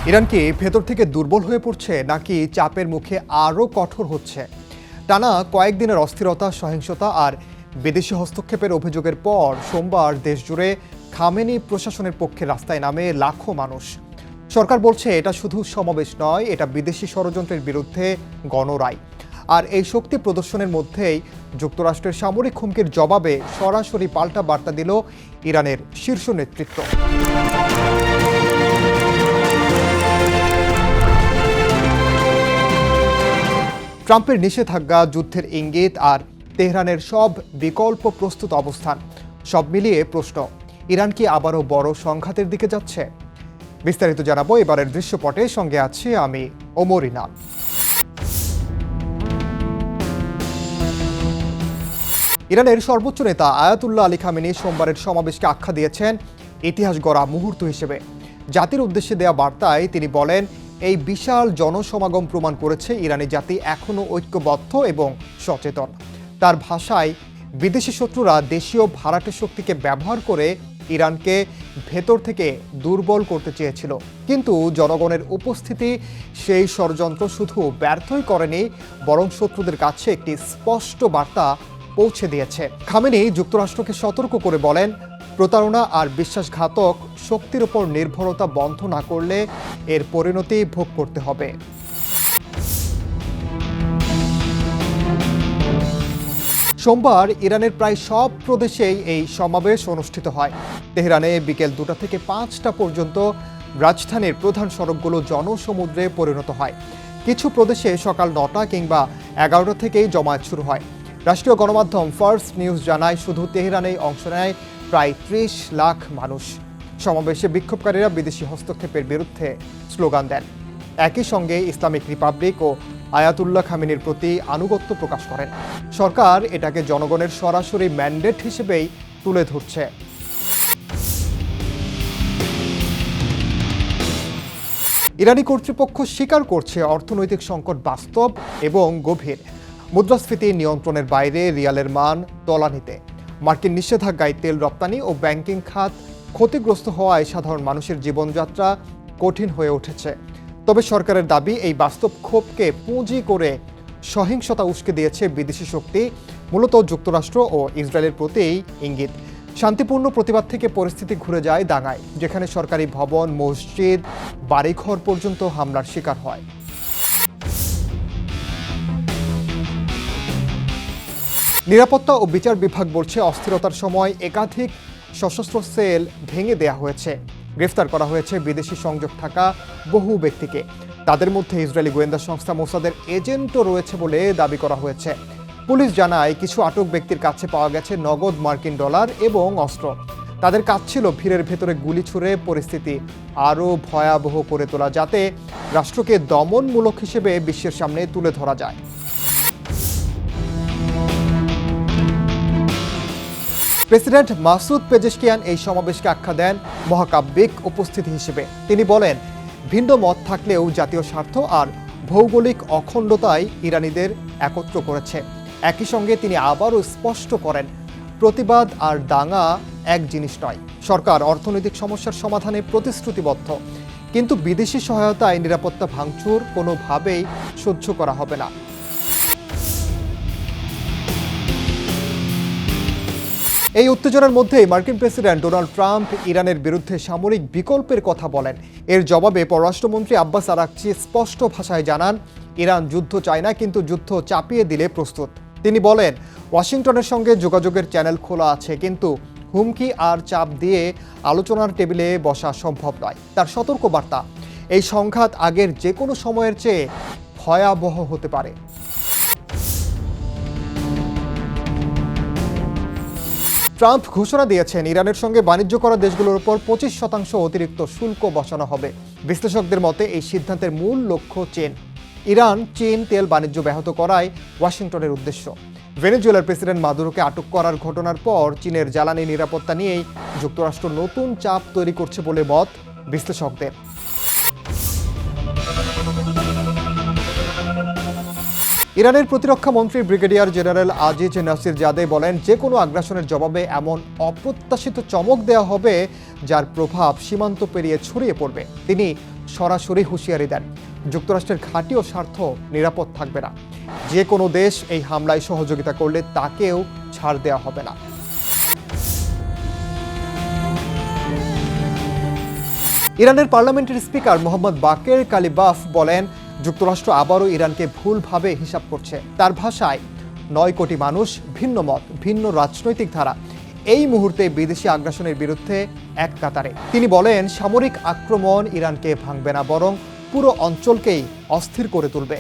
Iran কি ভেতর থেকে দুর্বল হয়ে পড়ছে নাকি চাপের মুখে আরও কঠোর হচ্ছে? টানা কয়েকদিনের অস্থিরতা, সহিংসতা আর বিদেশি হস্তক্ষেপের অভিযোগের পর সোমবার দেশজুড়ে খামেনি প্রশাসনের পক্ষে রাস্তায় নামে লাখো মানুষ। সরকার বলছে এটা শুধু সমাবেশ নয়, এটা বিদেশি ষড়যন্ত্রের বিরুদ্ধে গণরায়। আর এই শক্তি প্রদর্শনের মধ্যেই যুক্তরাষ্ট্রের সামরিক হুমকির জবাবে সরাসরি পাল্টা বার্তা দিল ইরানের শীর্ষ নেতৃত্ব। ট্রাম্পের নিষেধাজ্ঞা, যুদ্ধের ইঙ্গিত আর তেহরানের সব বিকল্প প্রস্তুত অবস্থান, সব মিলিয়ে প্রশ্ন, ইরান কি আবারও বড় সংঘাতের দিকে যাচ্ছে? বিস্তারিত জানাবো এবারের দৃশ্যপটে, সঙ্গে আছি আমি ওমর ইনাল। ইরানের সর্বোচ্চ নেতা আয়াতুল্লাহ আলী খামেনি সোমবারের সমাবেশকে আখ্যা দিয়েছেন ইতিহাস গড়া মুহূর্ত হিসেবে। জাতির উদ্দেশ্যে দেয়া বার্তায় তিনি বলেন, এই বিশাল জনসমাগম প্রমাণ করেছে ইরানি জাতি এখনও ঐক্যবদ্ধ এবং সচেতন। তার ভাষায়, বিদেশি শত্রুরা দেশীয় ভাড়াটে শক্তিকে ব্যবহার করে ইরানকে ভেতর থেকে দুর্বল করতে চেয়েছিল, কিন্তু জনগণের উপস্থিতি সেই ষড়যন্ত্র শুধু ব্যর্থই করেনি, বরং শত্রুদের কাছে একটি স্পষ্ট বার্তা পৌঁছে দিয়েছে। খামেনি যুক্তরাষ্ট্রকে সতর্ক করে বলেন, প্রতারণা আর বিশ্বাসঘাতক শক্তির উপর নির্ভরতা বন্ধ না করলে এর পরিণতি ভোগ করতে হবে। সোমবার ইরানের প্রায় সব প্রদেশেই এই সমাবেশ অনুষ্ঠিত হয়। তেহরানে বিকেল 2টা থেকে 5টা পর্যন্ত রাজধানীর প্রধান সড়কগুলো জনসমুদ্রে পরিণত হয়। কিছু প্রদেশে সকাল 9টা কিংবা 11টা থেকেই জমায়েত শুরু হয়। রাষ্ট্রীয় গণমাধ্যম ফার্স্ট নিউজ জানায়, শুধু তেহরানেই অংশ নেয় প্রায় 30 লাখ মানুষ। সমাবেশে বিক্ষোভকারীরা বিদেশি হস্তক্ষেপের বিরুদ্ধে স্লোগান দেন। একই সঙ্গে ইসলামিক রিপাবলিক ও আয়াতুল্লাহ খামেনির প্রতি আনুগত্য প্রকাশ করেন। সরকার এটাকে জনগণের সরাসরি ম্যান্ডেট হিসেবেই তুলে ধরছে। ইরানি কর্তৃপক্ষ স্বীকার করছে অর্থনৈতিক সংকট বাস্তব এবং গভীর। মুদ্রাস্ফীতি নিয়ন্ত্রণের বাইরে, রিয়ালের মান তলানিতে, মার্কিন নিষেধাজ্ঞায় তেল রপ্তানি ও ব্যাংকিং খাত ক্ষতিগ্রস্ত হওয়ায় সাধারণ মানুষের জীবনযাত্রা কঠিন হয়ে উঠেছে। তবে সরকারের দাবি, এই বাস্তব ক্ষোভকে পুঁজি করে সহিংসতা উস্কে দিয়েছে বিদেশি শক্তি, মূলত যুক্তরাষ্ট্র ও ইসরায়েলের প্রতি ইঙ্গিত। শান্তিপূর্ণ প্রতিবাদ থেকে পরিস্থিতি ঘুরে যায় দাঙ্গায়, যেখানে সরকারি ভবন, মসজিদ, বাড়িঘর পর্যন্ত হামলার শিকার হয়। নিরাপত্তা ও বিচার বিভাগ বলছে, অস্থিরতার সময় একাধিক সশস্ত্র সেল ভেঙে দেয়া হয়েছে। গ্রেফতার করা হয়েছে বিদেশি সংযোগ থাকা বহু ব্যক্তিকে। তাদের মধ্যে ইসরায়েলি গোয়েন্দা সংস্থা মোসাদের এজেন্টও রয়েছে বলে দাবি করা হয়েছে। পুলিশ জানায়, কিছু আটক ব্যক্তির কাছে পাওয়া গেছে নগদ মার্কিন ডলার এবং অস্ত্র। তাদের কাজ ছিল ভিড়ের ভেতরে গুলি ছুড়ে পরিস্থিতি আরও ভয়াবহ করে তোলা, যাতে রাষ্ট্রকে দমনমূলক হিসেবে বিশ্বের সামনে তুলে ধরা যায়। প্রেসিডেন্ট মাসুদ পেজেশকিয়ান এই সমাবেশকে আখ্যা দেন মহাকাব্যিক উপস্থিতি হিসেবে। তিনি বলেন, ভিন্ন মত থাকলেও জাতীয় স্বার্থ আর ভৌগোলিক অখণ্ডতাই ইরানিদের একত্র করেছে। একই সঙ্গে তিনি আবারও স্পষ্ট করেন, প্রতিবাদ আর দাঙ্গা এক জিনিস নয়। সরকার অর্থনৈতিক সমস্যার সমাধানে প্রতিশ্রুতিবদ্ধ, কিন্তু বিদেশি সহায়তায় নিরাপত্তা ভাঙচুর কোনোভাবেই সহ্য করা হবে না। এই উত্তেজনার মধ্যেই মার্কিন প্রেসিডেন্ট ডোনাল্ড ট্রাম্প ইরানের বিরুদ্ধে সামরিক বিকল্পের কথা বলেন। এর জবাবে পররাষ্ট্রমন্ত্রী আব্বাস আরাকচি স্পষ্ট ভাষায় জানান, ইরান যুদ্ধ চায় না, কিন্তু যুদ্ধ চাপিয়ে দিলে প্রস্তুত। তিনি বলেন, ওয়াশিংটনের সঙ্গে যোগাযোগের চ্যানেল খোলা আছে, কিন্তু হুমকি আর চাপ দিয়ে আলোচনার টেবিলে বসা সম্ভব নয়। তার সতর্ক বার্তা, এই সংঘাত আগের যে কোনো সময়ের চেয়ে ভয়াবহ হতে পারে। ট্রাম্প ঘোষণা দিয়েছেন, ইরানের সঙ্গে বাণিজ্য করা দেশগুলোর উপর 25% অতিরিক্ত শুল্ক বসানো হবে। বিশ্লেষকদের মতে এই সিদ্ধান্তের মূল লক্ষ্য ইরান চীন তেল বাণিজ্য ব্যাহত করাই ওয়াশিংটনের উদ্দেশ্য। ভেনেজুয়েলার প্রেসিডেন্ট মাদুরোকে আটক করার ঘটনার পর চীনের জ্বালানি নিরাপত্তা নিয়েই যুক্তরাষ্ট্র নতুন চাপ তৈরি করছে বলে মত বিশ্লেষকদের। ইরানের প্রতিরক্ষা মন্ত্রী ব্রিগেডিয়ার জেনারেল আজিজ নাসির জাদে বলেন, যে কোনো আগ্রাসনের জবাবে এমন অপ্রত্যাশিত চমক দেওয়া হবে যার প্রভাব সীমান্ত পেরিয়ে ছড়িয়ে পড়বে। তিনি সরাসরি হুঁশিয়ারি দেন, যুক্তরাষ্ট্রের ঘাঁটি ও স্বার্থ নিরাপদ থাকবে না। যে কোনো দেশ এই হামলায় সহযোগিতা করলে তাকেও ছাড় দেওয়া হবে না। ইরানের পার্লামেন্টের স্পিকার মোহাম্মদ বাকের কালিবাফ বলেন, যুক্তরাষ্ট্র আবারও ইরানকে ভুলভাবে হিসাব করছে। তার ভাষায় 9 কোটি মানুষ, ভিন্ন মত, ভিন্ন রাজনৈতিক ধারা এই মুহূর্তে বিদেশি আগ্রাসনের বিরুদ্ধে এক কাতারে। তিনি বলেন, সামরিক আক্রমণ ইরানকে ভাঙবে না, বরং পুরো অঞ্চলকেই অস্থির করে তুলবে।